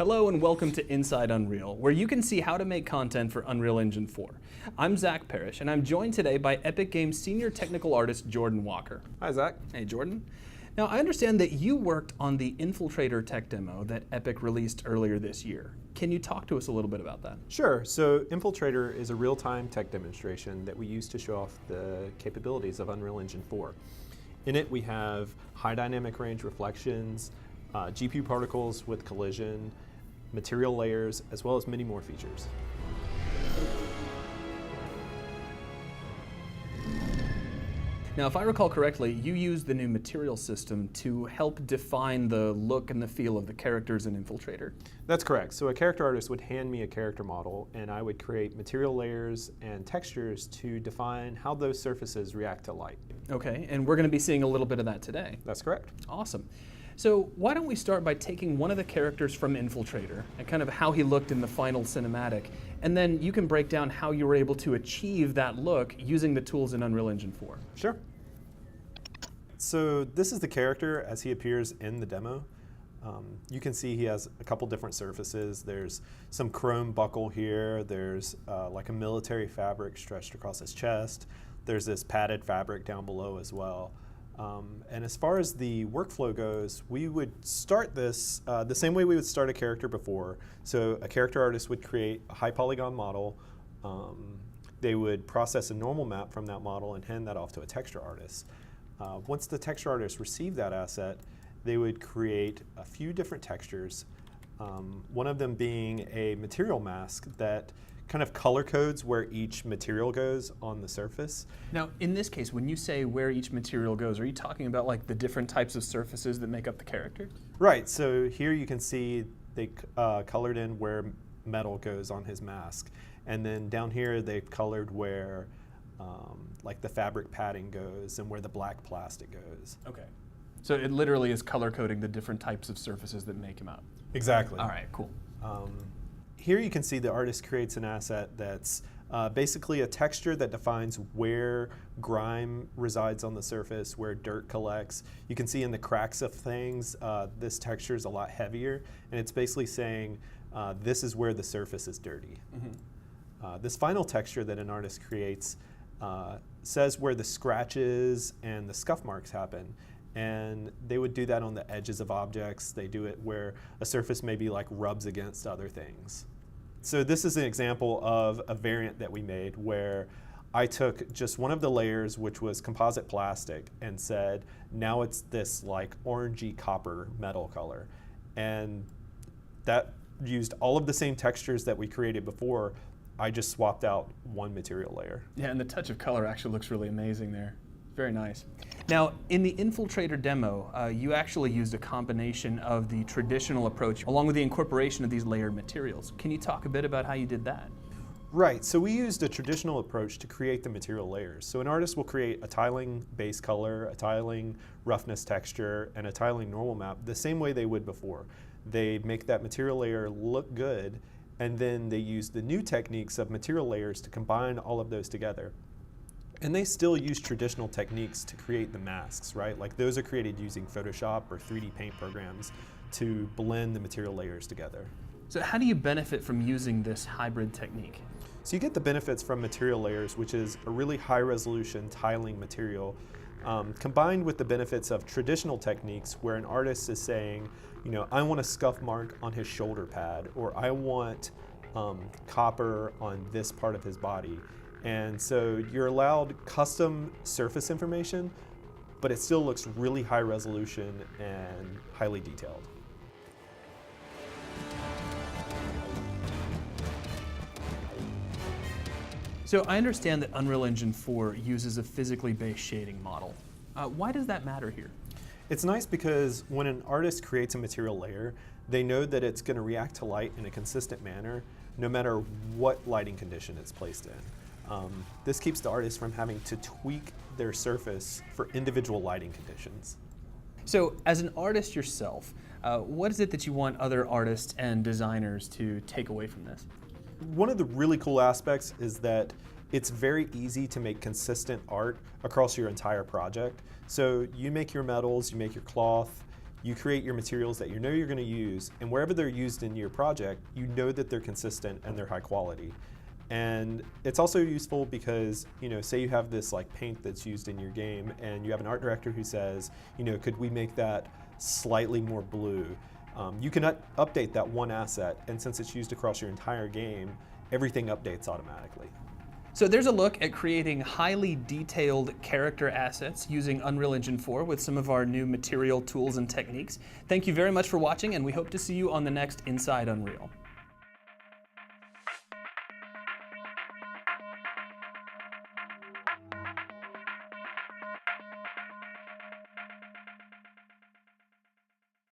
Hello and welcome to Inside Unreal, where you can see how to make content for Unreal Engine 4. I'm Zach Parrish, and I'm joined today by Epic Games Senior Technical Artist Jordan Walker. Hi, Zach. Hey, Jordan. Now, I understand that you worked on the Infiltrator tech demo that Epic released earlier this year. Can you talk to us a little bit about that? Sure. So Infiltrator is a real-time tech demonstration that we use to show off the capabilities of Unreal Engine 4. In it, we have high dynamic range reflections, GPU particles with collision, material layers, as well as many more features. Now, if I recall correctly, you used the new material system to help define the look and the feel of the characters in Infiltrator. That's correct. So a character artist would hand me a character model, and I would create material layers and textures to define how those surfaces react to light. Okay, and we're going to be seeing a little bit of that today. That's correct. Awesome. So why don't we start by taking one of the characters from Infiltrator and kind of how he looked in the final cinematic, and then you can break down how you were able to achieve that look using the tools in Unreal Engine 4. Sure. So this is the character as he appears in the demo. You can see he has a couple different surfaces. There's some chrome buckle here. There's like a military fabric stretched across his chest. There's this padded fabric down below as well. And as far as the workflow goes, we would start this the same way we would start a character before. So a character artist would create a high polygon model. They would process a normal map from that model and hand that off to a texture artist. Once the texture artist received that asset, they would create a few different textures, one of them being a material mask that kind of color codes where each material goes on the surface. Now, in this case, when you say where each material goes, are you talking about like the different types of surfaces that make up the character? Right, so here you can see they colored in where metal goes on his mask. And then down here they've colored where like the fabric padding goes and where the black plastic goes. Okay. So it literally is color coding the different types of surfaces that make him up. Exactly. All right, cool. Here you can see the artist creates an asset that's basically a texture that defines where grime resides on the surface, where dirt collects. You can see in the cracks of things, this texture is a lot heavier, and it's basically saying this is where the surface is dirty. Mm-hmm. This final texture that an artist creates says where the scratches and the scuff marks happen. And they would do that on the edges of objects. They do it where a surface maybe like rubs against other things. So this is an example of a variant that we made where I took just one of the layers, which was composite plastic, and said, now it's this like orangey copper metal color. And that used all of the same textures that we created before. I just swapped out one material layer. Yeah, and the touch of color actually looks really amazing there. Very nice. Now, in the Infiltrator demo, you actually used a combination of the traditional approach along with the incorporation of these layered materials. Can you talk a bit about how you did that? Right, so we used a traditional approach to create the material layers. So an artist will create a tiling base color, a tiling roughness texture, and a tiling normal map the same way they would before. They make that material layer look good, and then they use the new techniques of material layers to combine all of those together. And they still use traditional techniques to create the masks, right? Like those are created using Photoshop or 3D paint programs to blend the material layers together. So how do you benefit from using this hybrid technique? So you get the benefits from material layers, which is a really high resolution tiling material, combined with the benefits of traditional techniques where an artist is saying, you know, I want a scuff mark on his shoulder pad, or I want copper on this part of his body. And so you're allowed custom surface information, but it still looks really high resolution and highly detailed. So I understand that Unreal Engine 4 uses a physically based shading model. Why does that matter here? It's nice because when an artist creates a material layer, they know that it's going to react to light in a consistent manner, no matter what lighting condition it's placed in. This keeps the artist from having to tweak their surface for individual lighting conditions. So as an artist yourself, what is it that you want other artists and designers to take away from this? One of the really cool aspects is that it's very easy to make consistent art across your entire project. So you make your metals, you make your cloth, You create your materials that you know you're going to use, and wherever they're used in your project, you know that they're consistent and they're high quality. And it's also useful because, say you have this like paint that's used in your game, and you have an art director who says, could we make that slightly more blue? You can update that one asset, and since it's used across your entire game, everything updates automatically. So there's a look at creating highly detailed character assets using Unreal Engine 4 with some of our new material tools and techniques. Thank you very much for watching, and we hope to see you on the next Inside Unreal.